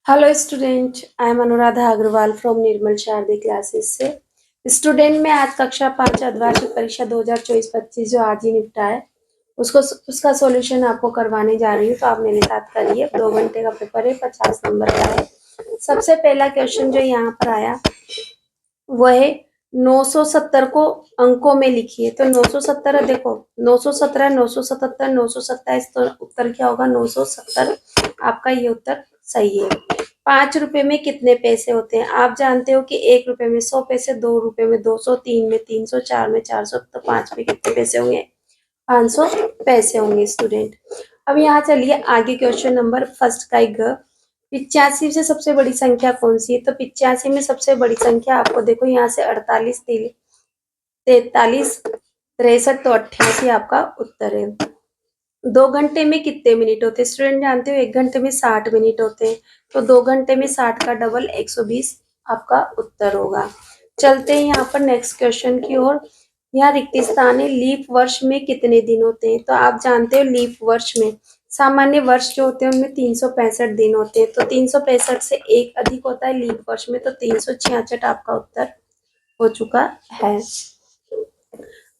Hello student, I am Anuradha Agrawal from Nirmal Sharde classes से। Student मैं आज कक्षा 5 अर्धवार्षिक परीक्षा 2024-25 जो आज ही निपटा है उसका सॉल्यूशन आपको करवाने जा रही हूँ, तो आप मेरे साथ करिए। 2 घंटे का पेपर है, 50 नंबर का है। सबसे पहला क्वेश्चन जो यहाँ पर आया वो है 970 को अंकों में लिखिए। तो 970 देखो, 917, 977, 927, तो उत्तर क्या होगा? 970 आपका ये उत्तर सही है। 5 रुपए में कितने पैसे होते हैं? आप जानते हो कि 1 रुपए में 100 पैसे, 2 रुपए में 200, 3 में 300, 4 में 400, तो 5 में कितने पैसे होंगे? 500 पैसे होंगे स्टूडेंट। अब यहाँ चलिए आगे, क्वेश्चन नंबर फर्स्ट का एक 85 से सबसे बड़ी संख्या कौन सी है? तो 85 में सबसे बड़ी संख्या आपको देखो यहाँ से 48, 43, 63, तो 88 आपका उत्तर है। 2 घंटे में कितने मिनट होते हैं? स्टूडेंट जानते हो 1 घंटे में 60 मिनट होते हैं, तो 2 घंटे में 60 का डबल 120 आपका उत्तर होगा। चलते हैं यहाँ पर नेक्स्ट क्वेश्चन की ओर। यहाँ रिक्त स्थान है, लीप वर्ष में कितने दिन होते हैं? तो आप जानते हो लीप वर्ष में सामान्य वर्ष जो होते हैं उनमें 365 दिन होते हैं, तो 365 से एक अधिक होता है लीप वर्ष में, तो 366 आपका उत्तर हो चुका है।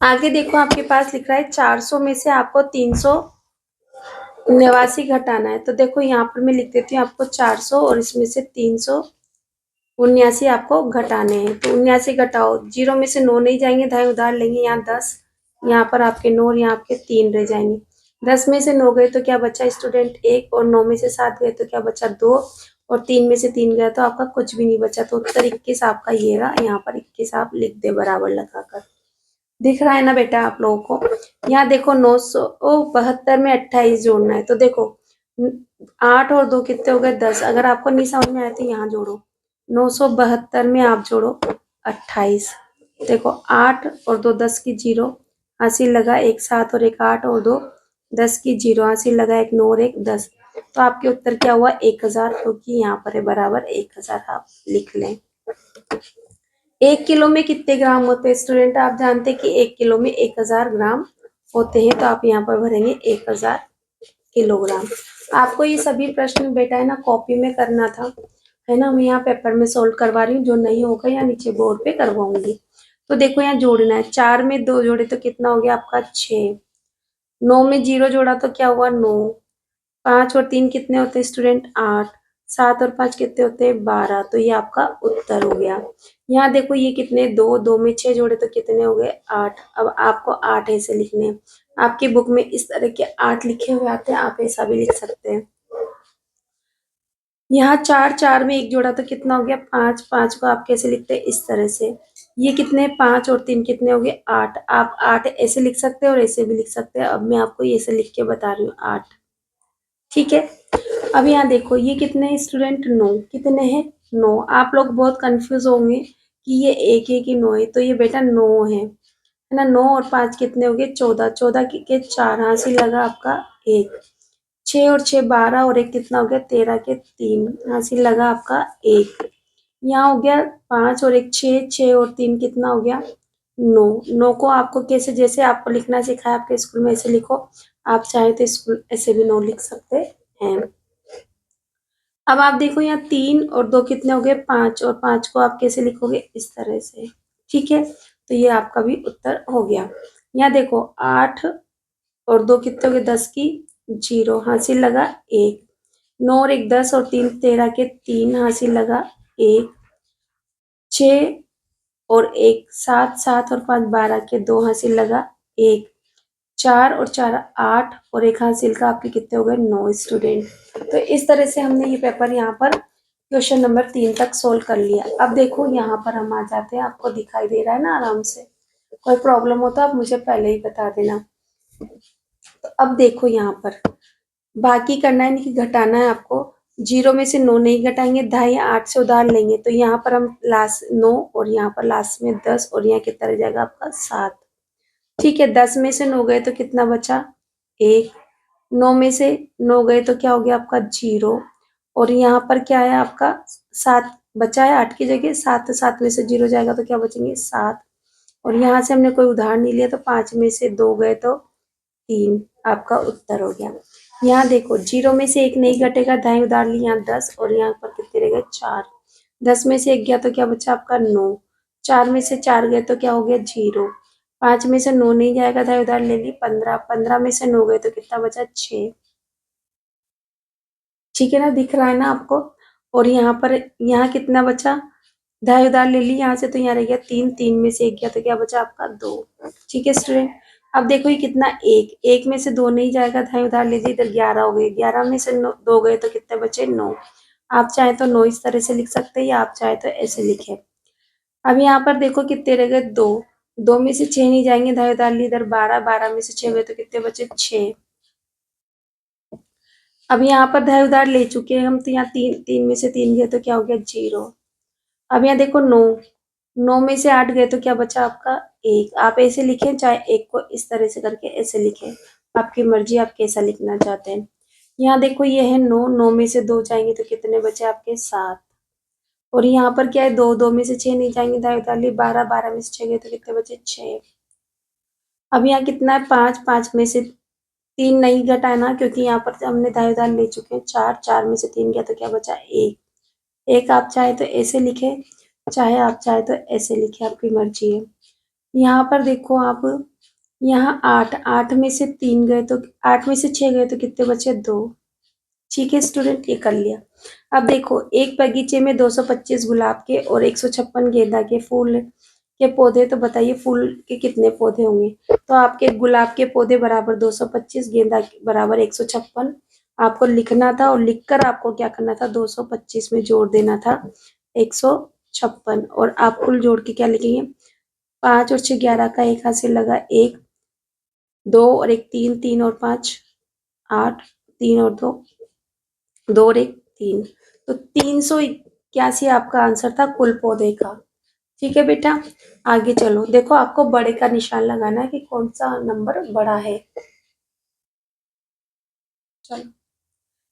आगे देखो, आपके पास लिख रहा है 400 में से आपको 389 घटाना है। तो देखो यहाँ पर मैं लिख देती हूँ आपको 400 और इसमें से 379 आपको घटाने हैं। तो 79 घटाओ, 0 में से 9 नहीं जाएंगे, दाएं उधार लेंगे, यहाँ 10, यहाँ पर आपके 9 और यहाँ आपके 3 रह जाएंगे। 10 में से 9 गए तो क्या बचा स्टूडेंट? 1, और 9 में से 7 गए तो क्या बचा? 2, और 3 में से 3 गया तो आपका कुछ भी नहीं बचा, तो उत्तर 21 आपका ये रहा। यहाँ पर 21 आप लिख दे बराबर लगाकर। दिख रहा है ना बेटा आप लोगों को? यहाँ देखो 972 में 28 जोड़ना है, तो देखो 8 और 2 कितने हो गए? 10। अगर आपको नहीं समझ में आए तो यहाँ जोड़ो, 972 में आप जोड़ो 28। देखो 8 और 2 10 की 0, हासिल लगा एक 7 और एक 8 और 2 10 की 0, हासिल लगा एक 9 और एक 10, तो आपके उत्तर क्या हुआ? 1000, क्योंकि यहाँ पर है बराबर 1000 आप लिख लें। 1 किलो में कितने ग्राम होते हैं स्टूडेंट? आप जानते हैं कि 1 किलो में 1000 ग्राम होते हैं, तो आप यहाँ पर भरेंगे 1000 किलोग्राम। आपको ये सभी प्रश्न बेटा है ना कॉपी में करना था, है ना। मैं यहाँ पेपर में सोल्व करवा रही हूँ, जो नहीं होगा यहाँ नीचे बोर्ड पे करवाऊंगी। तो देखो यहाँ जोड़ना है, 4 में 2 जोड़े तो कितना हो गया आपका? 6। 9 में 0 जोड़ा तो क्या हुआ? 9। 5 और 3 कितने होते हैं स्टूडेंट? 8। 7 और 5 कितने होते हैं? 12, तो ये आपका उत्तर हो गया। यहाँ देखो ये कितने? 2 में 6 जोड़े तो कितने हो गए? 8। अब आपको 8 ऐसे लिखने हैं। आपकी बुक में इस तरह के 8 लिखे हुए आते हैं, आप ऐसा भी लिख सकते हैं। यहाँ 4 में 1 जोड़ा तो कितना हो गया? 5। 5 को आप कैसे लिखते हैं? इस तरह से। ये कितने? 5 और 3 कितने हो गए? 8। आप 8 ऐसे लिख सकते हैं और ऐसे भी लिख सकते हैं। अब मैं आपको ऐसे लिख के बता रही हूँ 8, ठीक है। अब यहाँ देखो ये कितने हैं स्टूडेंट? 9। कितने हैं? 9। आप लोग बहुत कंफ्यूज होंगे कि ये 1 है कि 9 है, तो ये बेटा 9 है ना। 9 और 5 कितने हो गए? 14। 14 के 4, हासिल लगा आपका 1। 6 और 6 12, और 1 कितना हो गया? 13 के 3, हासिल लगा आपका 1। यहाँ हो गया 5 और 1 6, 6 और 3 कितना हो गया? 9। 9 को आपको कैसे, जैसे आपको लिखना सिखाया आपके स्कूल में ऐसे लिखो। आप चाहे तो स्कूल ऐसे भी 9 लिख सकते हैं। अब आप देखो यहाँ 3 और 2 कितने हो गए? 5, और 5 को आप कैसे लिखोगे? इस तरह से, ठीक है। तो ये आपका भी उत्तर हो गया। यहाँ देखो 8 और 2 कितने हो गए? 10 की 0, हासिल लगा 1। 9 और 1 10, और 3 13 के 3, हासिल लगा 1। 6 और 1 7, 7 और 5 12 के 2, हासिल लगा 1। 4 और 4 8, और 1 हासिल का आपके कितने हो गए? 9 स्टूडेंट। तो इस तरह से हमने ये पेपर यहाँ पर क्वेश्चन नंबर 3 तक सोल्व कर लिया। अब देखो यहाँ पर हम आ जाते हैं, आपको दिखाई दे रहा है ना आराम से? कोई प्रॉब्लम हो तो आप मुझे पहले ही बता देना। तो अब देखो यहाँ पर बाकी करना है, नहीं घटाना है आपको। 0 में से 9 नहीं घटाएंगे, दाएं 8 से उधार लेंगे, तो यहाँ पर हम लास्ट 9 और यहाँ पर लास्ट में 10, और यहाँ कितना रह जाएगा आपका? 7, ठीक है। 10 में से 9 गए तो कितना बचा? 1। 9 में से 9 गए तो क्या हो गया आपका? 0, और यहाँ पर क्या है आपका? 7 बचा है 8 की जगह 7, 7 में से 0 जाएगा तो क्या बचेंगे? 7, और यहाँ से हमने कोई उधार नहीं लिया, तो 5 में से 2 गए तो 3 आपका उत्तर हो गया। यहाँ देखो 0 में से 1 नहीं घटेगा, दाएं उधार ली यहाँ 10 और यहाँ पर कितने रह गए 4। 10 में से 1 गया तो क्या बचा आपका 9। 4 में से 4 गए तो क्या हो गया 0। 5 में से 9 नहीं जाएगा, दाएं उधार ले ली 15। 15 में से 9 गए तो कितना बचा 6। ठीक है ना, दिख रहा है ना आपको। और यहाँ पर यहाँ कितना बचा, दाएं उधार ले ली यहाँ से तो यहाँ रह गया 3। 3 में से 1 गया तो क्या बचा आपका 2। ठीक है स्टूडेंट, अब देखो ये कितना 1। 1 में से 2 नहीं जाएगा, दाएं उधार लीजिए, इधर 11 हो गए। 11 में से 2 गए तो कितने बचे 9। आप चाहे तो 9 इस तरह से लिख सकते हैं या आप चाहे तो ऐसे लिखे। अब यहाँ पर देखो कितने रह गए 2। 2 में से 6 नहीं जाएंगे, दाएं उधार ली, इधर 12। 12 में से 6 गए तो कितने बचे 6। अब यहाँ पर दाएं उधार ले चुके हैं हम तो यहाँ 3। 3 में से 3 गए तो क्या हो गया 0। अब यहाँ देखो 9। 9 में से 8 गए तो क्या बचा आपका 1। आप ऐसे लिखें चाहे 1 को इस तरह से करके ऐसे लिखें, आपकी मर्जी, आप कैसा लिखना चाहते हैं। यहाँ देखो ये है 9। 9 में से 2 जाएंगे तो कितने बचे आपके 7। और यहाँ पर क्या है 2। 2 में से 6 नहीं जाएंगे, दाएं उधार लिए 12। 12 में से 6 गए तो कितने बचे 6। अब यहाँ कितना है 5। 5 में से 3 नहीं घटाना क्योंकि यहाँ पर हमने दाएं उधार ले चुके हैं 4। 4 में से 3 गया तो क्या बचा 1। एक आप चाहे तो ऐसे लिखे, चाहे आप चाहे तो ऐसे लिखे, आपकी मर्जी है। यहाँ पर देखो आप, यहाँ 8। 8 में से 3 गए तो 8 में से 6 गए तो कितने बचे 2। ठीक है स्टूडेंट, ये कर लिया। अब देखो एक बगीचे में 225 गुलाब के और 156 गेंदा के फूल के पौधे, तो बताइए फूल के कितने पौधे होंगे। तो आपके गुलाब के पौधे बराबर 225, गेंदा बराबर 156 आपको लिखना था और लिखकर आपको क्या करना था 225 में जोड़ देना था 156 और आप कुल जोड़ के क्या लिखेंगे 5 और 6 11 का एक हाथ से लगा 1 2 और 1 3 3 और 5 8 3 और 2 2 और 1 3 तो 381 आपका आंसर था कुल पौधे का। ठीक है बेटा, आगे चलो। देखो आपको बड़े का निशान लगाना है कि कौन सा नंबर बड़ा है। चलो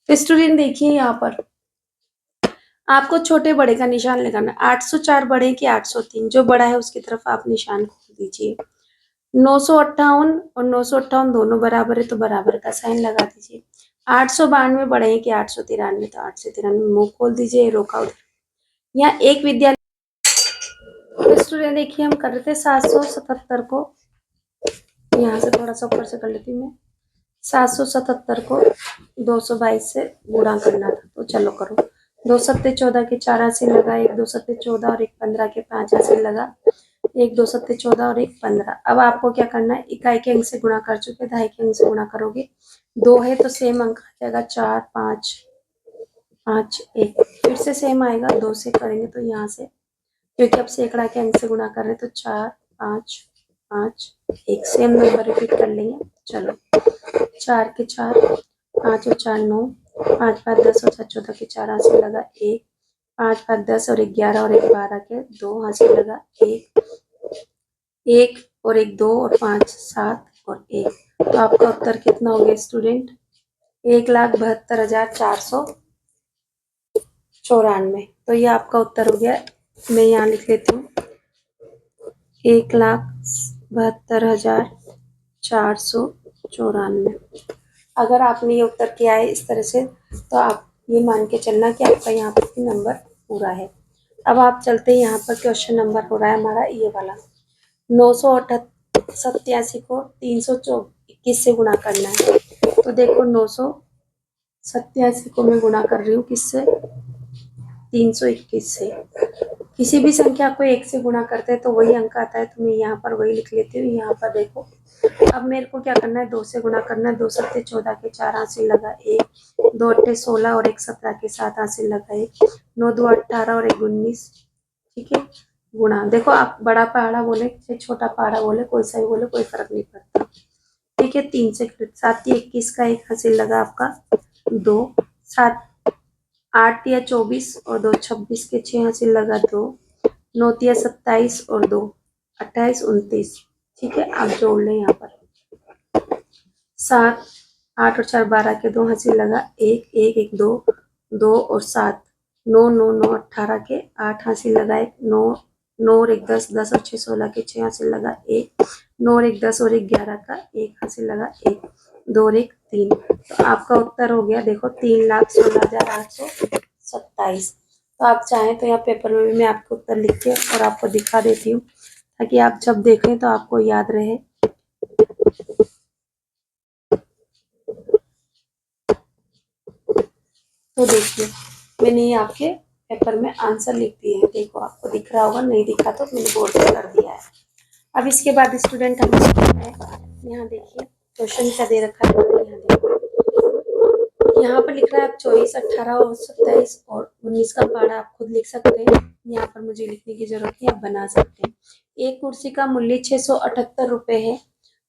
तो स्टूडेंट देखिए यहाँ पर आपको छोटे बड़े का निशान लगाना है। 804 बड़े की 803, जो बड़ा है उसकी तरफ आप निशान खोल दीजिए। 958 और 958 दोनों बराबर है तो बराबर का साइन लगा दीजिए। 892 बड़े हैं कि 893, तो 893 मुंह खोल दीजिए, रोका उधर। यहाँ एक विद्यालय स्टूडेंट देखिए हम कर रहे थे 777 को, यहाँ से थोड़ा सा ऊपर से कर लेती हूँ मैं। 777 को 222 से गुणा करना था, तो चलो करो। 2 सत्ते 14 के 4 हासिल लगा, 1 2 सत्ते 14 और 1 15 के 5 हासिल लगा, 1 2 सत्ते 14 और 1 15। अब आपको क्या करना है, इकाई के अंक से गुणा कर चुके, दहाई के अंक से गुणा करोगे। 2 है तो सेम अंक आ जाएगा 4 5 5 1, फिर से सेम आएगा 2 से करेंगे तो यहाँ से, क्योंकि अब सैकड़ा के अंक से गुणा कर रहे हैं तो 4 5 5 1, सेम नंबर रिपीट कर लेंगे। चलो 4 के 4 5 और 4 9, 5 5 10 और 7 14 के 4 हासिल लगा 1, 5 5 10 और 1 11 और 1 12 के 2 हासिल लगा 1 1 और 1 2 और 5 7 और 1। तो आपका उत्तर कितना हो गया स्टूडेंट 1,72,494। तो ये आपका उत्तर हो गया। मैं यहाँ लिख लेती हूँ 1,72,494। अगर आपने ये उत्तर किया है इस तरह से तो आप ये मान के चलना कि आपका यहाँ पर भी नंबर पूरा है। अब आप चलते हैं, यहाँ पर क्वेश्चन नंबर हो रहा है हमारा ये वाला। 987 को 321 से गुणा करना है। तो देखो 987 को मैं गुणा कर रही हूँ किससे 321 से। किसी भी संख्या को 1 से गुणा करते हैं तो वही अंक आता है, तो मैं यहाँ पर वही लिख लेती हूँ। यहाँ पर देखो अब मेरे को क्या करना है 2 से गुणा करना है। 2 सत्ते 14 के 4 हासिल लगा 1, 2 अट्ठे 16 और 1 17 के 7 हासिल लगा 1, 9 2 18 और 1 19। ठीक है, गुणा देखो आप बड़ा पहाड़ा बोले चाहे छोटा पहाड़ा बोले, कोई सा भी बोले कोई फर्क नहीं पड़ता। ठीक है, 3 से 7 21 का 1 हासिल लगा आपका 2, 7 8 या 24 और 2 26 के 6 हासिल लगा 2, 9 या 27 और 2 28 29। ठीक है, आप जोड़ लें यहाँ पर 7 8 और 4 12 के 2 हासिल लगा 1 1 1 2 2 और 7 9 9 9 18 के 8 हासिल लगा 1 9 9 और 1 10 10 और 6 16 के 6 हासिल लगा 1 9 और 1 10 और 1 11 का 1 हासिल लगा 1। 2 और 1 3। तो आपका उत्तर हो गया देखो 3,16,827। तो आप चाहें तो यहाँ पेपर में भी मैं आपको उत्तर लिख के और आपको दिखा देती हूँ, ताकि आप जब देखें तो आपको याद रहे। तो देखिए मैंने ये आपके पेपर में आंसर लिख दिए हैं, देखो आपको दिख रहा होगा, नहीं दिखा तो मैंने बोर्ड पे कर दिया है। अब इसके बाद स्टूडेंट हम यहाँ देखिए क्वेश्चन क्या दे रखा है, यहाँ देखिए यहाँ पर लिख रहा है आप 24, 18 और 27 और 19 का पहाड़ा आप खुद लिख सकते हैं। यहाँ पर मुझे लिखने की जरूरत नहीं, आप बना सकते हैं। एक कुर्सी का मूल्य 678 रुपए है,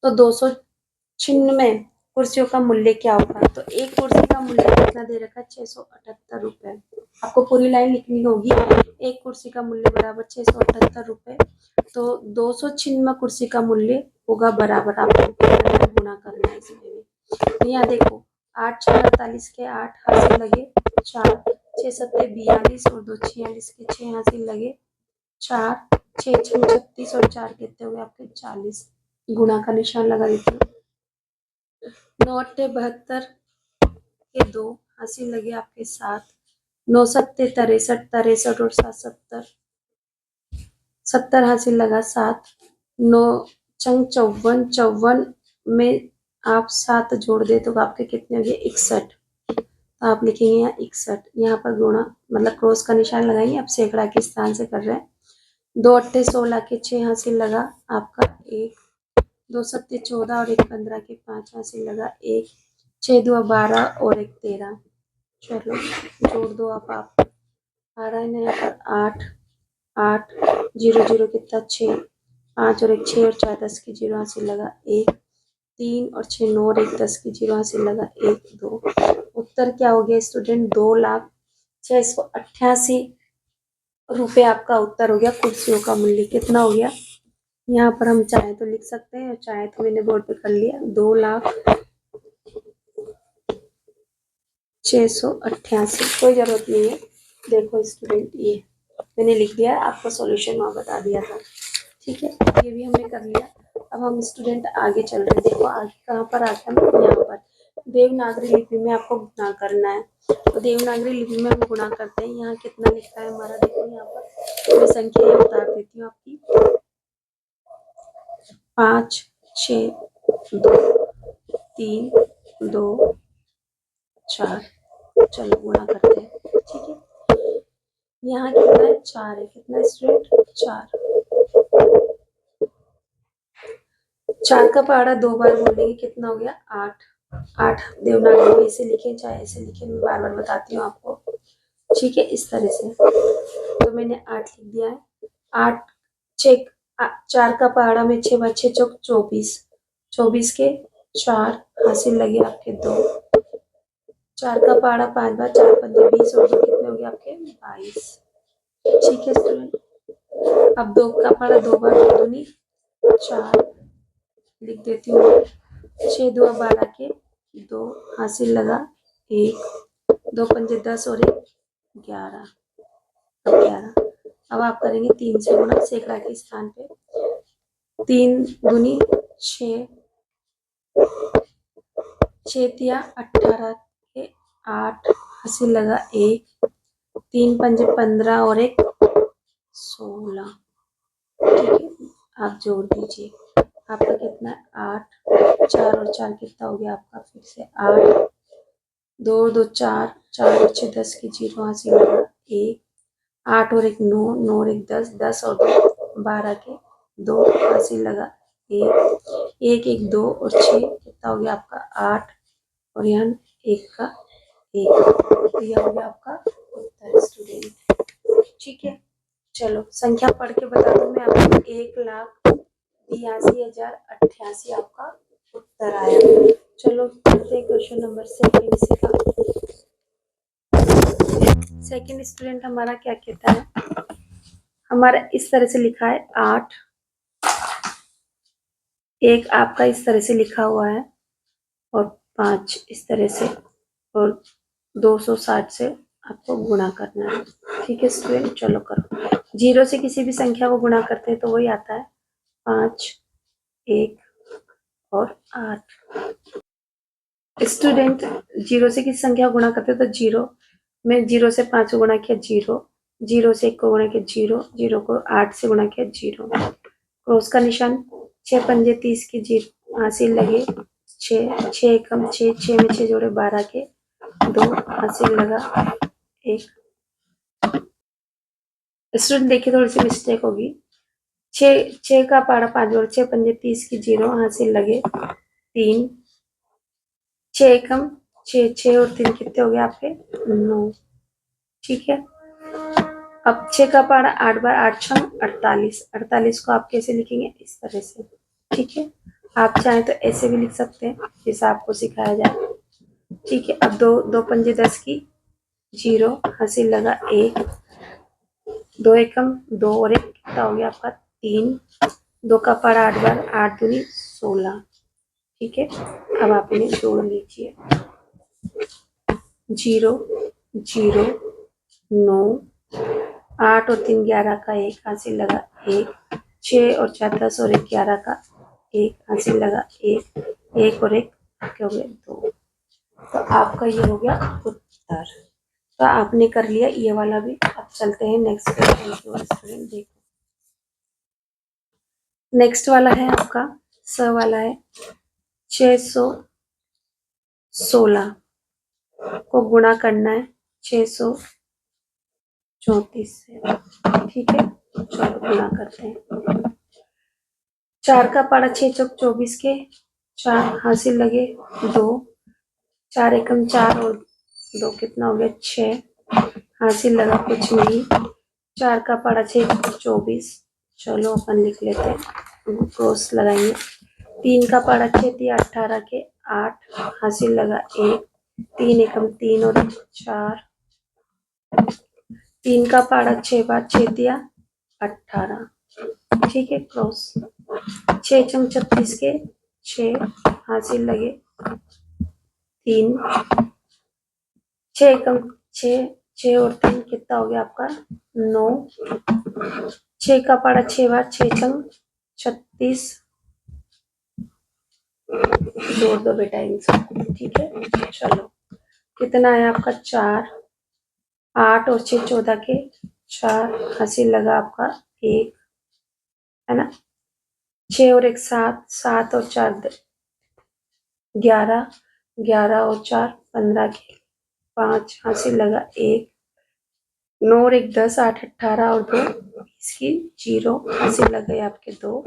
तो 296 कुर्सियों का मूल्य क्या होगा। तो एक कुर्सी का मूल्य कितना दे रखा है, 678 रुपए। आपको पूरी लाइन लिखनी होगी, एक कुर्सी का मूल्य बराबर 678 रुपए, तो 296 कुर्सी का मूल्य होगा बराबर, आपको गुणा करना है इसमें भी। तो यहाँ देखो 8 6 48 के 8 हासिल लगे 4, 6 7 42 और 2 46 के 6 हासिल लगे 4, 6 6 36 और 4 कितने हो गए आपके 40। गुणा का निशान लगा देती हूँ। 9 8 72 के 2 हासिल लगे आपके 7, 9 7 63 63 और 7 70 70 हासिल लगा 7, 9 चंग 54 54 में आप 7 जोड़ दे तो आपके कितने हो गए 61। तो आप लिखेंगे यहाँ 61, यहाँ पर गुणा मतलब क्रॉस का निशान लगाएंगे, आप सैकड़ा के स्थान से कर रहे हैं। 2 8 16 के 6 हासिल लगा आपका 1, 2 7 14 और 1 15 के 5 हासिल लगा 1, 6 2 12 और 1 13। चलो जोड़ दो आप आ रहा है ना यहाँ पर 8 8 0 0 कितना 6, 5 और 1 6 और 4 10 की 0 हासिल लगा 1, 3 और 6 9 और 1 10 की 0 हासिल लगा 1 2। उत्तर क्या हो गया स्टूडेंट, 2,06,88 रुपए आपका उत्तर हो गया। कुर्सियों का मूल्य कितना हो गया, यहाँ पर हम चाहे तो लिख सकते हैं और चाहे तो मैंने बोर्ड पे कर लिया 2,06,88। कोई जरूरत नहीं है, देखो स्टूडेंट ये मैंने लिख दिया, आपको सॉल्यूशन वहाँ बता दिया था। ठीक है, ये भी हमने कर लिया। अब हम स्टूडेंट आगे चल रहे हैं। देखो आगे कहाँ पर आता है, यहाँ पर देवनागरी लिपि में आपको गुणा करना है। तो देवनागरी लिपि में हम गुणा करते हैं, यहाँ कितना लिखा है हमारा, देखो यहाँ पर मैं संख्या ये बता देती हूँ आपकी 5 6 2 3 2 4। चलो गुणा करते हैं, ठीक है। यहाँ कितना है 4 है, कितना स्टूडेंट 4। 4 का पहाड़ा 2 बार बोलेंगे कितना हो गया 8। 8 देवनागरी में ऐसे लिखे चाहे ऐसे लिखे, मैं बार बार बताती हूँ आपको, ठीक है। इस तरह से तो मैंने 8 लिख दिया है। 8 6 4 का पहाड़ा में 6 6 चौक 24, 24 के 4 हासिल लगे आपके 2। 4 का पहाड़ा 5 बार 4 पंजे 20 और 2 कितने हो गए आपके 22। ठीक है स्टूडेंट, अब 2 का पहाड़ा 2 बार 2 दूनी 4 लिख देती हूँ। 6 2 12 के 2 हासिल लगा 1, 2 पंजे 10 और 1 11। अब 11, अब आप करेंगे 3 से गुणा सैकड़ा के स्थान पे, 3 दूनी 6, 6 तिया 18 के 8 हासिल लगा 1, 3 पंजे 15 और 1 16। ठीक है, आप जोड़ दीजिए, आपका कितना है 8, 4 और 4 कितना हो गया आपका फिर से 8, 2 और 2 4, 4 और 6 10 की 0 हासिल लगा 1, 8 और 1 9, 9 और 1 10, 10 और 2 12 के 2 हासिल लगा 1, 1 1 2 और 6 कितना हो गया आपका 8 और यहाँ 1 का 1। तो यह हो गया आपका उत्तर स्टूडेंट। ठीक है, चलो संख्या पढ़ के बता दूं मैं आपको, 1,82,088 आपका उत्तर आया। चलो पढ़ते हैं क्वेश्चन नंबर सेकंड से का। सेकंड स्टूडेंट हमारा क्या कहता है, हमारा इस तरह से लिखा है 8, एक आपका इस तरह से लिखा हुआ है और 5 इस तरह से और 260 से आपको गुणा करना है। ठीक है स्टूडेंट, चलो करो। 0 से किसी भी संख्या को गुणा करते हैं तो वही आता है 5 1 और 8। स्टूडेंट 0 से किस संख्या को गुणा करते हो तो 0 में 0 से 5 को गुणा किया 0, 0 से 1 को गुणा किया 0, 0 को 8 से गुणा किया 0, क्रॉस का निशान, 6 पंजे 30 की 0 हासिल लगे 6, 6 एकम 6, 6 में 6 जोड़े 12 के 2 हासिल लगा 1। स्टूडेंट देखिए थोड़ी सी मिस्टेक होगी, 6 का पारा 5 जोड़ 6 पंजे 30 की 0 हासिल लगे 3, 6 एकम 6, 6 और 3 कितने हो गए आपके 9। ठीक है, अब 6 का पारा 8 बार 8 छम 48, 48 को आप कैसे लिखेंगे इस तरह से। ठीक है, आप चाहें तो ऐसे भी लिख सकते हैं जैसा आपको सिखाया जाए। ठीक है, अब 2 2 पंजे 10 की 0 हासिल लगा 1, 2 एकम 2 और 1 कितना हो गया आपका 3, 2 का पारा 8 बार 8 दूनी 16। ठीक है, अब आप इन्हें जोड़ लीजिए 0 0 9, 8 और 3 11 का 1 हासिल लगा 1, 6 और 4 10 और 1 11 का 1 हासिल लगा 1, 1 और 1 हो गए 2। तो आपका ये हो गया उत्तर। तो आपने कर लिया ये वाला भी। अब चलते हैं नेक्स्ट क्वेश्चन की ओर। स्टूडेंट देखो, नेक्स्ट वाला है आपका स वाला है 616 को गुणा करना है 634 से। ठीक है, चलो गुणा करते हैं। 4 का पारा 6 चौक 24 के 4 हासिल लगे 2, 4 एकम 4 और 2 कितना हो गया 6 हासिल लगा कुछ नहीं। 4 का पारा 6 24, चलो अपन लिख लेते हैं, क्रॉस लगाएंगे। 3 का पारा 6 दिया 18 के 8 हासिल लगा 1, 3 एकम 3 और 4, 3 का पारा 6 बार 6 दिया 18। ठीक है, क्रॉस 6 चम 36 के 6 हासिल लगे 3, 6 एकम 6, 6 और 3 कितना हो गया आपका 9, 6 का पारा 6 बार 6 चम 36, जोड़ दो बेटा इनसे। ठीक है, चलो कितना है आपका 4, 8 और 6 14 के 4 हासिल लगा आपका 1, है ना। 6 और 1 7, 7 और 4 11, 11 और 4 15 के 5 हासिल लगा 1, 9 और 1 10, 8 18 और 2 20 की 0 हासिल लगे आपके 2,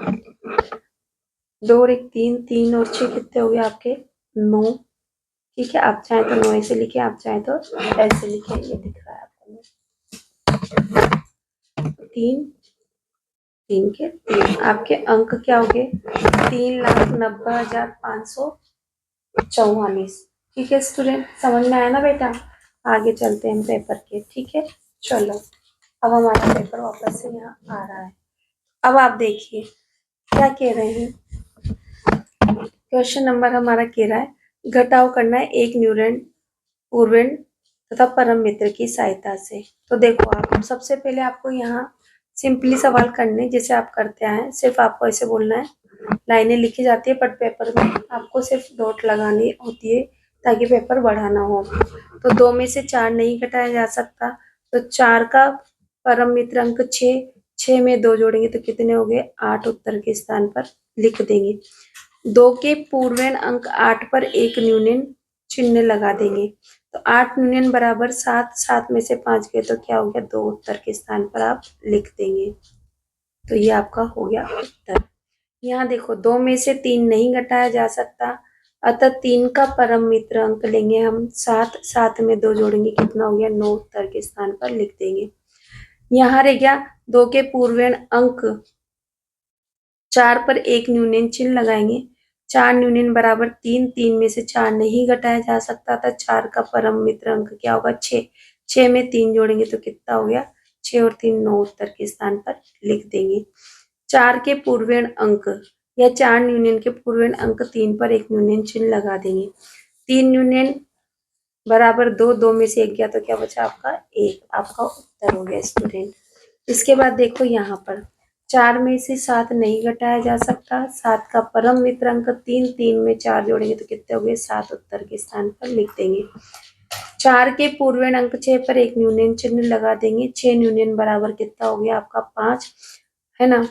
2 और 1 3, 3 और 6 कितने हो गए आपके 9। ठीक है, आप चाहें तो 9 ऐसे लिखे, आप चाहें तो ऐसे लिखे, ये दिख रहा है आपको 3, 3 के 3। आपके अंक क्या हो गए 3,90,544। ठीक है स्टूडेंट, समझ में आया ना बेटा। आगे चलते हैं पेपर के। ठीक है, चलो अब हमारा पेपर वापस से यहाँ आ रहा है। अब आप देखिए क्या कह रहे हैं। क्वेश्चन नंबर हमारा कह रहा है घटाव करना है एक न्यूनन पूर्वण तथा परम मित्र की सहायता से। तो देखो, आप सबसे पहले आपको यहाँ सिंपली सवाल करने जैसे आप करते आए, सिर्फ आपको ऐसे बोलना है, लाइनें लिखी जाती है बट पेपर में आपको सिर्फ डॉट लगानी होती है ताकि पेपर बढ़ाना हो। तो 2 में से 4 नहीं घटाया जा सकता, तो 4 का परम मित्र अंक 6, 6 में 2 जोड़ेंगे तो कितने हो गए 8 उत्तर के स्थान पर लिख देंगे। 2 के पूर्वण अंक 8 पर एक न्यूनन चिन्ह लगा देंगे। तो 8 न्यूनन बराबर 7, 7 में से 5 गए तो क्या हो गया 2 उत्तर के स्थान पर आप लिख देंगे। तो ये आपका हो गया उत्तर। यहाँ देखो 2 में से 3 नहीं घटाया जा सकता, अतः 3 का परम मित्र अंक लेंगे हम 7, 7 में 2 जोड़ेंगे कितना हो गया 9 उत्तर के स्थान पर लिख देंगे। यहाँ रह गया 2 के पूर्वण अंक 4 पर एक न्यूनन चिन्ह लगाएंगे। 4 न्यूनन बराबर 3, 3 में से 4 नहीं घटाया जा सकता था। 4 का परम मित्र अंक क्या होगा 6, 6 में 3 जोड़ेंगे तो कितना हो गया 6 और 3 9 उत्तर के स्थान पर लिख देंगे। 4 के पूर्वण अंक या 4 न्यूनन के पूर्वण अंक 3 पर एक न्यूनन चिन्ह लगा देंगे। 3 न्यूनन बराबर 2, 2 में से 1 गया तो क्या बचा आपका 1, आपका उत्तर हो गया स्टूडेंट। इसके बाद देखो यहाँ पर 4 में से 7 नहीं घटाया जा सकता। 7 का परम मित्र अंक 3, 3 में 4 जोड़ेंगे तो कितने हो गए 7, उत्तर के स्थान पर लिख देंगे। 4 के पूर्वेण अंक 6 पर एक न्यूनयन चिन्ह लगा देंगे। 6 न्यूनयन बराबर कितना हो गया आपका 5, है ना।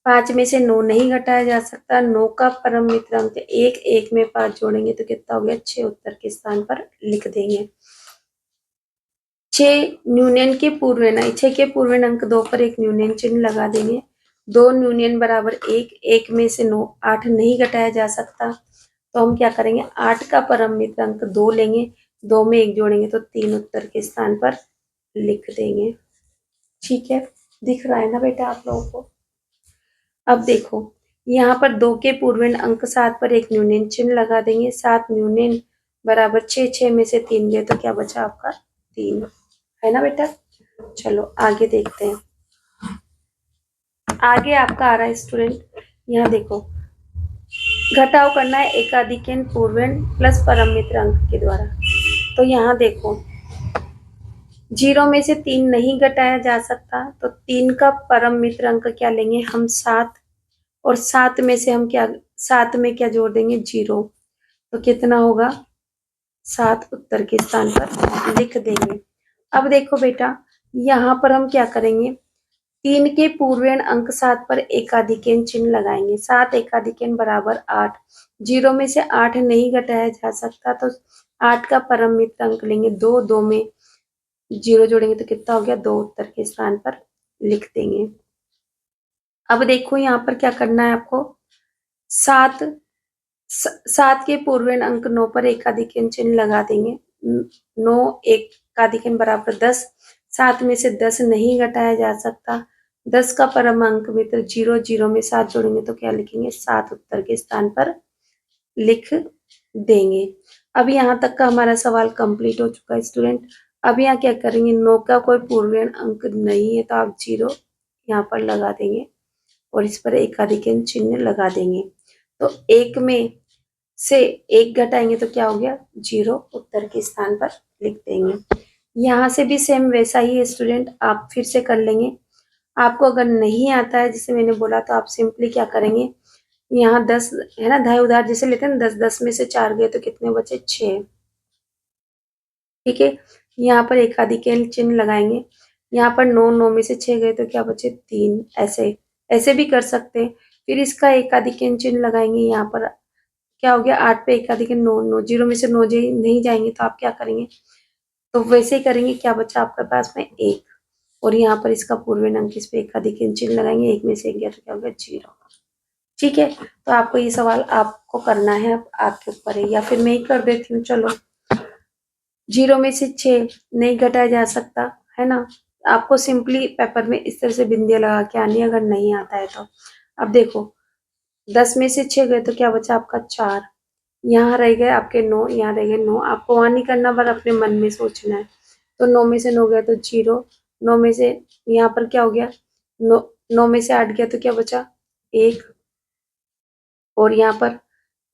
5 में से 9 नहीं घटाया जा सकता। 9 का परम मित्र अंक 1, 1 में 5 जोड़ेंगे तो कितना हो गया 6, उत्तर के स्थान पर लिख देंगे। 6 न्यूनयन के पूर्वेण 6 के पूर्वेण अंक 2 पर एक न्यूनयन चिन्ह लगा देंगे। 2 न्यूनयन बराबर 1, 1 में से 9, 8 नहीं घटाया जा सकता। तो हम क्या करेंगे 8 का परम मित्र अंक 2 लेंगे। 2 में 1 जोड़ेंगे तो 3, उत्तर के स्थान पर लिख देंगे। ठीक है, दिख रहा है ना बेटा आप लोगों को। अब देखो यहाँ पर 2 के पूर्वेण अंक 7 पर एक न्यूनयन चिन्ह लगा देंगे। 7 न्यूनयन बराबर 6, 6 में से 3 गए तो क्या बचा आपका 3, है ना बेटा। चलो आगे देखते हैं। आगे आपका आ रहा है स्टूडेंट, यहाँ देखो घटाव करना है एकाधिकन पूर्वेण प्लस परम मित्र अंक के द्वारा। तो यहाँ देखो 0 में से 3 नहीं घटाया जा सकता। तो 3 का परम मित्र अंक क्या लेंगे हम 7, और 7 में से हम क्या 7 में क्या जोड़ देंगे 0, तो कितना होगा 7, उत्तर के स्थान पर लिख देंगे। अब देखो बेटा यहाँ पर हम क्या करेंगे 3 के पूर्वेण अंक 7 पर एकाधिकन चिन्ह लगाएंगे। 7 एकाधिकन बराबर 8, 0 में से 8 नहीं घटाया जा सकता। तो 8 का परम मित्र अंक लेंगे 2, 2 में 0 जोड़ेंगे तो कितना हो गया 2, उत्तर के स्थान पर लिख देंगे। अब देखो यहाँ पर क्या करना है आपको 7 के पूर्वेण अंक 9 पर एकाधिकन चिन्ह लगा देंगे। 9 एकाधिकन बराबर 10, 7 में से 10 नहीं घटाया जा सकता। 10 का परम अंक मित्र 0, 0 में 7 जोड़ेंगे तो क्या लिखेंगे 7, उत्तर के स्थान पर लिख देंगे। अब यहाँ तक का हमारा सवाल कंप्लीट हो चुका है स्टूडेंट। अब यहाँ क्या करेंगे 9 का कोई पूर्वेण अंक नहीं है तो आप 0 यहाँ पर लगा देंगे और इस पर एकाधिकन चिन्ह लगा देंगे। तो 1 में से 1 घटाएंगे तो क्या हो गया 0, उत्तर के स्थान पर लिख देंगे। यहाँ से भी सेम वैसा ही है स्टूडेंट, आप फिर से कर लेंगे। आपको अगर नहीं आता है जैसे मैंने बोला तो आप सिंपली क्या करेंगे यहाँ 10 है ना, धाय उधार जैसे लेते हैं 10, 10 में से 4 गए तो कितने बचे 6। ठीक है, यहाँ पर एकाधिकन चिन्ह लगाएंगे। यहाँ पर 9, 9 में से 6 गए तो क्या बचे 3, ऐसे ऐसे भी कर सकते हैं। फिर इसका एकाधिकन चिन्ह लगाएंगे। यहाँ पर क्या हो गया 8 पे एकाधिकन 9, 9 0 में से 9 नहीं जाएंगे तो आप क्या करेंगे तो वैसे ही करेंगे। क्या बचा आपके पास में 1, और यहाँ पर इसका पूर्वेण अंक इस पे एकाधिकन चिन्ह लगाएंगे। 1 में से 1 गया तो क्या हो गया 0। ठीक है, तो आपको ये सवाल आपको करना है, अब आपके ऊपर है, या फिर मैं ही कर देती हूँ। चलो 0 में से 6 नहीं घटाया जा सकता, है ना। आपको सिंपली पेपर में इस तरह से बिंदियां लगा के आनी है अगर नहीं आता है तो। अब देखो 10 में से 6 गए तो क्या बचा आपका 4, यहाँ रह गए आपके 9, यहाँ रह गए 9। आपको वहां नहीं करना पर अपने मन में सोचना है। तो 9 में से 9 गया तो 0, 9 में से यहाँ पर क्या हो गया 9, 9 में से 8 गया तो क्या बचा 1, और यहाँ पर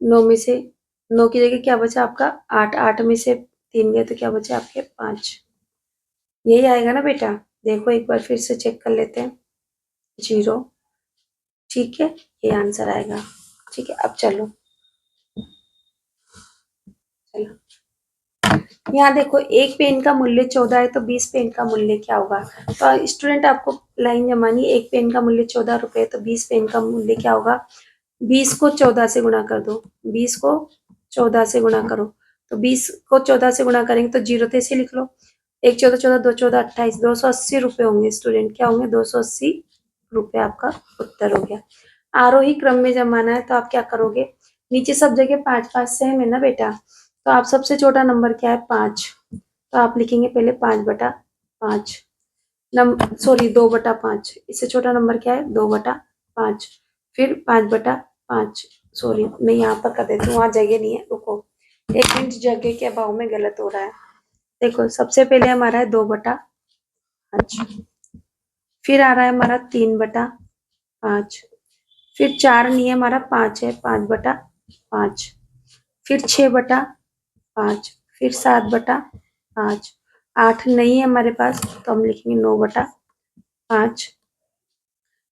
9 में से 9 की जगह क्या बचा आपका 8, 8 में से 3 गए तो क्या बचा आपके 5। यही आएगा ना बेटा, देखो एक बार फिर से चेक कर लेते हैं 0। ठीक है, ये आंसर आएगा। ठीक है, अब चलो चलो यहाँ देखो एक पेन का मूल्य 14 है तो 20 पेन का मूल्य क्या होगा। तो स्टूडेंट आपको लाइन जमानी, एक पेन का मूल्य 14 रुपए तो 20 पेन का मूल्य क्या होगा। 20 को 14 से गुणा कर दो, 20 को 14 से गुणा करो। तो 20 को 14 से गुणा करेंगे तो 0 तो ऐसे लिख लो, 1 14 14 2 14 28, 280 रुपए होंगे स्टूडेंट। क्या होंगे 280 रुपए, आपका उत्तर हो गया। आरोही क्रम में जमाना है तो आप क्या करोगे, नीचे सब जगह 5 5 सेम है ना बेटा, तो आप सबसे छोटा नंबर क्या है 5, तो आप लिखेंगे पहले 5/5, सॉरी 2/5। इससे छोटा नंबर क्या है 2/5, फिर 5/5। सॉरी मैं यहाँ पर कर देती हूँ, वहां जगह नहीं है, रुको 1 मिनट, जगह के अभाव में गलत हो रहा है। देखो सबसे पहले हमारा है 2/5, फिर आ रहा है हमारा 3/5, फिर 4 नहीं है हमारा 5 है, 5/5, फिर 6/5, फिर 7/5, 8 नहीं है हमारे पास तो हम लिखेंगे 9/5,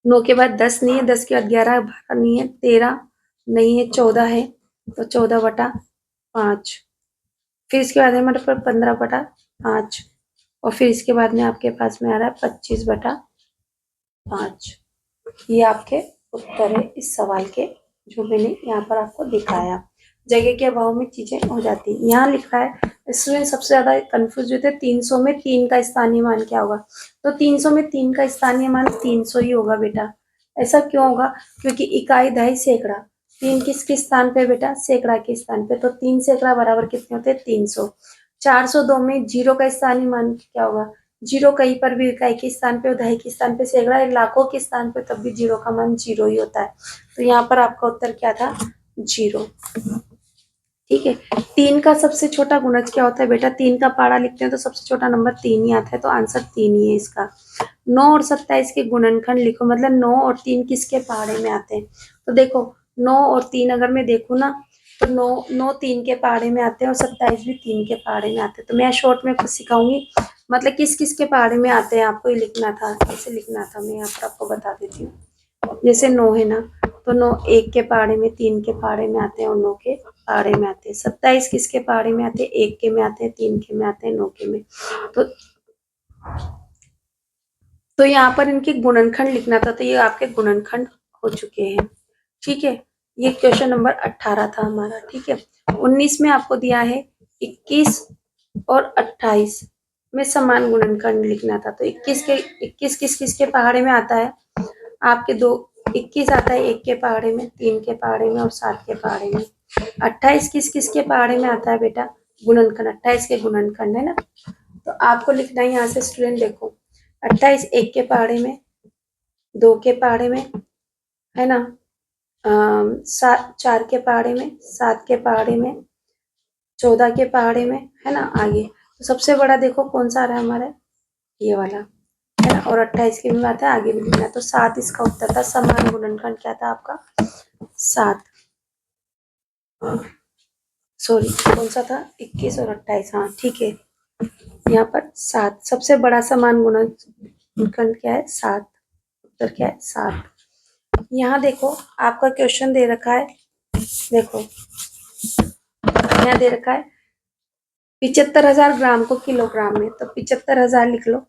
9 के बाद 10 नहीं है, 10 के बाद 11, 12 नहीं है, 13 नहीं है, 14 है, तो 14/5। फिर इसके बाद है हमारे पास 15/5, और फिर इसके बाद में आपके पास में आ रहा है 25/5। ये आपके उत्तर है इस सवाल के, जो मैंने यहाँ पर आपको दिखाया। जगह के अभाव में चीजें हो जाती हैं। यहाँ लिख रहा है, इसमें सबसे ज्यादा कंफ्यूज होते हैं 300 में 3 का स्थानीय मान क्या होगा। तो 300 में 3 का स्थानीय मान 300 ही होगा बेटा। ऐसा क्यों होगा? क्योंकि इकाई, दहाई, सैकड़ा, 3 किसके स्थान पे बेटा? सैकड़ा के स्थान पे। तो 3 सैकड़ा बराबर कितने होते हैं? 300। 402 में 0 का स्थानीय मान क्या होगा? 0 कहीं पर भी इकाई के स्थान पे, दहाई के स्थान पे, सैकड़ा, लाखों के स्थान पे, तब भी 0 का मान 0 ही होता है। तो यहाँ पर आपका उत्तर क्या था? 0। ठीक है। 3 का सबसे छोटा गुणज क्या होता है बेटा? 3 का पारा लिखते हैं तो सबसे छोटा नंबर 3 ही आता है, तो आंसर 3 ही है इसका। 9 और 27 के गुणनखंड लिखो, मतलब 9 और 3 किसके पहाड़े में आते हैं? तो देखो 9 और 3 अगर मैं देखूँ ना, तो 9 3 के पहाड़े में आते हैं, और 27 भी 3 के पहाड़े में आते हैं। तो मैं शॉर्ट में कुछ सिखाऊंगी, मतलब किस किस के पहाड़े में आते हैं, आपको ही लिखना था, ऐसे लिखना था। मैं यहाँ पर आपको बता देती हूँ। जैसे 9 है ना, तो 9 1 के पहाड़े में, 3 के पहाड़े में आते हैं, और 9 के पहाड़े में आते हैं। 27 किसके पहाड़े में आते हैं? 1 के में आते हैं, 3 के में आते हैं, 9 के में। तो यहाँ पर इनके गुणनखंड लिखना था, तो ये आपके गुणनखंड हो चुके हैं। ठीक है। ये क्वेश्चन नंबर 18 था हमारा। ठीक है। 19 में आपको दिया है 21 और 28 में समान गुणनखंड लिखना था। तो 21 किस किस के पहाड़े में आता है? आपके 21 आता है 1 के पहाड़े में, 3 के पहाड़े में, और 7 के पहाड़े में। 28 किस किस के पहाड़े में आता है बेटा? गुणनखंड, 28 के गुणनखंड है ना। तो आपको लिखना है यहाँ से स्टूडेंट, देखो 28 1 के पहाड़े में, 2 के पहाड़े में, है ना, 4 के पहाड़े में, 7 के पहाड़े में, 14 के पहाड़े में, है ना। आगे तो सबसे बड़ा देखो कौन सा आ रहा है हमारा? ये वाला, है ना। और 28 की भी बात है, आगे भी लिखना है। तो 7 इसका उत्तर था। समान गुणनखंड क्या था आपका? 7। सॉरी, कौन सा था? 21 और 28। हाँ ठीक है। यहाँ पर 7 सबसे बड़ा समान गुणनखंड क्या है? 7। उत्तर क्या है? 7। यहाँ देखो आपका क्वेश्चन दे रखा है, देखो यहाँ दे रखा है 75,000 ग्राम को किलोग्राम में, तो 75,000 लिख लो।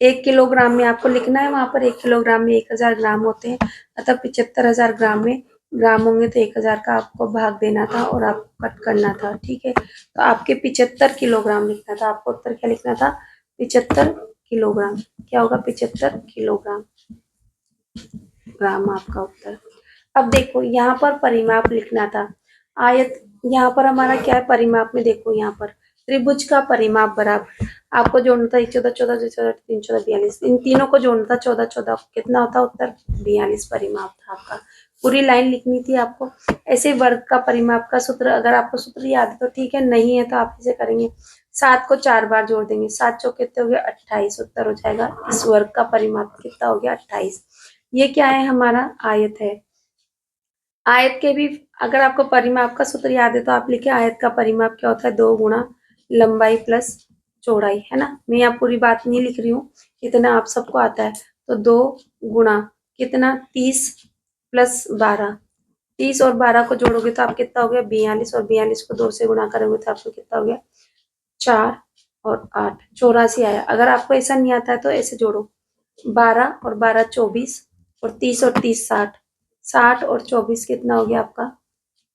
1 किलोग्राम में आपको लिखना है, वहां पर 1 किलोग्राम में 1,000 ग्राम होते हैं, अतः 75,000 ग्राम में ग्राम होंगे, तो 1,000 का आपको भाग देना था और आपको कट करना था। ठीक है। तो आपके 75 किलोग्राम लिखना था, आपको उत्तर क्या लिखना था? 75 किलोग्राम। क्या होगा? 75 किलोग्राम ग्राम आपका उत्तर। अब देखो यहाँ पर परिमाप लिखना था। आयत, यहाँ पर हमारा क्या है परिमाप में? देखो यहाँ पर त्रिभुज का परिमाप बराबर, आपको जोड़ना था 14 14 14 3 14 42, इन तीनों को जोड़ना था 14 14, कितना होता? उत्तर 42 परिमाप था आपका। पूरी लाइन लिखनी थी आपको। ऐसे वर्ग का परिमाप का सूत्र, अगर आपको सूत्र याद है तो ठीक है, नहीं है तो आप इसे करेंगे 7 को 4 बार जोड़ देंगे, 7 चौके कितने हो गए? 28। उत्तर हो जाएगा इस वर्ग का परिमाप कितना हो गया? 28। ये क्या है? हमारा आयत है। आयत के भी अगर आपको परिमाप का सूत्र याद है तो आप लिखे आयत का परिमाप क्या होता है? 2 गुणा लंबाई प्लस चौड़ाई, है ना। मैं यहाँ पूरी बात नहीं लिख रही हूँ, इतना आप सबको आता है। तो 2 गुणा कितना? 30 प्लस 12, 30 और 12 को जोड़ोगे तो आप कितना हो गया? 42, और 42 को 2 से गुणा करोगे तो आपको कितना हो गया? 4 और 8, 84 आया। अगर आपको ऐसा नहीं आता है तो ऐसे जोड़ो, 12 और 12 24, और 30 और 30 60, 60 और 24 कितना हो गया आपका?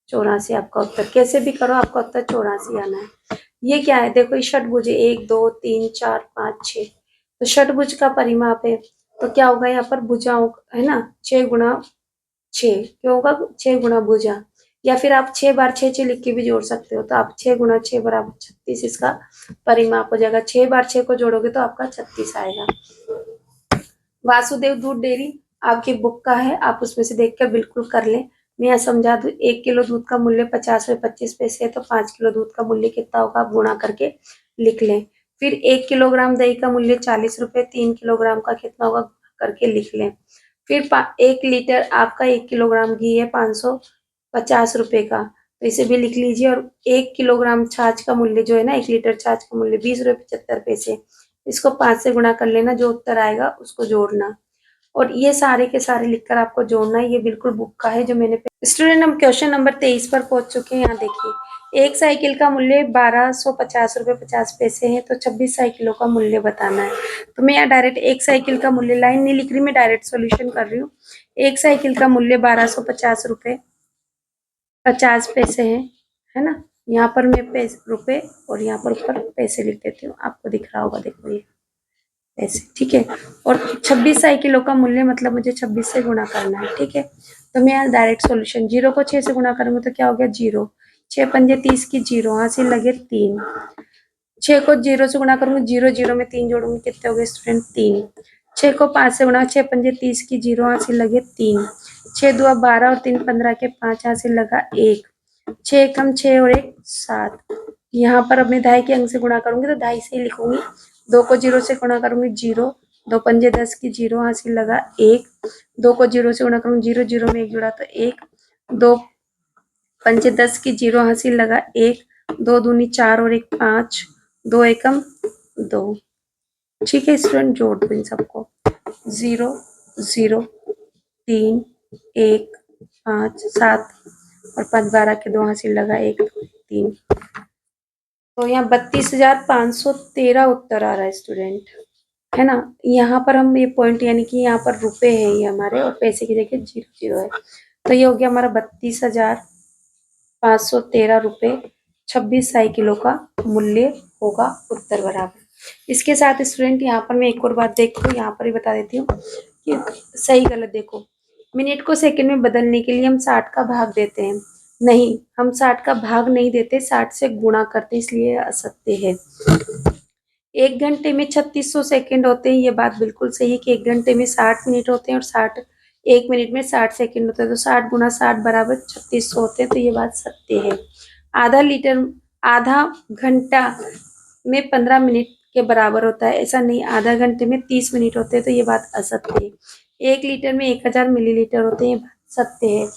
84 आपका उत्तर। कैसे भी करो आपका उत्तर 84 आना है। ये क्या है? देखो ये षटभुज है, 1 2 3 4 5 6, तो षटभुज का परिमाप है, तो क्या होगा यहाँ पर? भुजाओं, है ना, 6 गुणा 6 क्यों होगा? 6 गुणा भुजा, या फिर आप 6 बार 6 6 लिख के भी जोड़ सकते हो, तो आप 6 गुणा 6 बराबर 36 इसका परिमाप हो जाएगा। 6 बार 6 को जोड़ोगे तो आपका 36 आएगा। वासुदेव दूध डेयरी आपकी बुक का है, आप उसमें से देखकर बिल्कुल कर लें। मैं यहाँ समझा दूं, 1 किलो दूध का मूल्य 50 रुपये 25 पैसे है, तो 5 किलो दूध का मूल्य कितना होगा? आप गुणा करके लिख लें। फिर 1 किलोग्राम दही का मूल्य 40 रुपये, 3 किलोग्राम का कितना होगा? करके लिख लें। फिर 1 लीटर आपका 1 किलोग्राम घी है 550 रुपये का, तो इसे भी लिख लीजिए। और 1 किलोग्राम छाछ का मूल्य जो है ना, 1 लीटर छाछ का मूल्य 20 रुपये 75 पैसे, इसको 5 से गुणा कर लेना, जो उत्तर आएगा उसको जोड़ना। और ये सारे के सारे लिखकर आपको जोड़ना है। ये बिल्कुल बुक का है जो मैंने स्टूडेंट। हम क्वेश्चन नंबर 23 पर पहुंच चुके हैं। यहाँ देखिए, एक साइकिल का मूल्य 1250 रुपये 50 पैसे है, तो 26 साइकिलों का मूल्य बताना है। तो मैं यहाँ डायरेक्ट एक साइकिल का मूल्य लाइन नहीं लिख रही, मैं डायरेक्ट सॉल्यूशन कर रही हूँ। एक साइकिल का मूल्य 1250 रुपये 50 पैसे है ना। यहाँ पर मैं रुपए और यहाँ पर ऊपर पैसे लिख देती हूँ, आपको दिख रहा होगा, देखो ये ऐसे, ठीक है। और 26 साइकिलों का मूल्य मतलब मुझे 26 से गुणा करना है, ठीक है। तो मैं यहाँ डायरेक्ट सॉल्यूशन, 0 को 6 से गुणा करूंगी तो क्या हो गया 0, 6 पंजे 30 की 0, हासिल लगे 3, 6 को 0 से गुणा करूंगी, 0 0 में 3 जोड़ूंगी, कितने हो गए स्टूडेंट 3। 6 को 5 से गुणा, 6 पंजे 30 की 0, हासिल लगे 3, 6 2 12 और 3 15 के 5, हासिल लगा 1, 6 कम 6 और 1 7। यहाँ पर अब मैं 2.5 के अंक से गुणा करूंगी तो 2.5 से ही लिखूंगी। 2 को 0 से गुणा करूंगी 0, 2 पंजे 10 की 0, हासिल लगा 1, 2 को 0 से गुणा करूंगी 0 0 में 1 जुड़ा तो 1, 2 पंजे 10 की 0, हासिल लगा 1, 2 दूनी 4 और 1 5, 2 एकम 2। ठीक है स्टूडेंट, जोड़ दो इन सबको, 0 0 3 1 5 7 और 5 12 के 2, हासिल लगा 1 3। तो यहाँ 32,513 उत्तर आ रहा है स्टूडेंट, है ना। यहाँ पर हम ये पॉइंट यानी कि यहाँ पर रुपए है ये हमारे, और पैसे की जगह 0 0 है, तो ये हो गया हमारा 32,513 रुपये 26 साइकिलों का मूल्य होगा उत्तर बराबर। इसके साथ स्टूडेंट यहाँ पर मैं एक और बात देखो, यहाँ पर ही बता देती हूँ कि सही गलत देखो। मिनट को सेकंड में बदलने के लिए हम 60 का भाग देते हैं, नहीं, हम 60 का भाग नहीं देते, 60 से गुणा करते, इसलिए असत्य है। 1 घंटे में 3600 सेकंड होते हैं, ये बात बिल्कुल सही है कि 1 घंटे में 60 मिनट होते हैं और 1 मिनट में 60 सेकंड होते हैं, तो 60 गुणा 60 बराबर 3600 होते हैं, तो ये बात सत्य है। आधा घंटा में 15 मिनट के बराबर होता है, ऐसा नहीं, आधा घंटे में 30 मिनट होते हैं, तो ये बात असत्य है। 1 लीटर में 1000 मिलीलीटर होते हैं, ये बात सत्य है।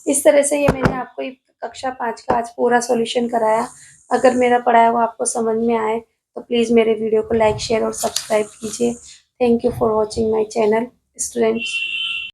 इस तरह से ये मैंने आपको कक्षा 5 का आज पूरा सॉल्यूशन कराया। अगर मेरा पढ़ाया हुआ आपको समझ में आए तो प्लीज़ मेरे वीडियो को लाइक शेयर और सब्सक्राइब कीजिए। Thank you for watching my channel students.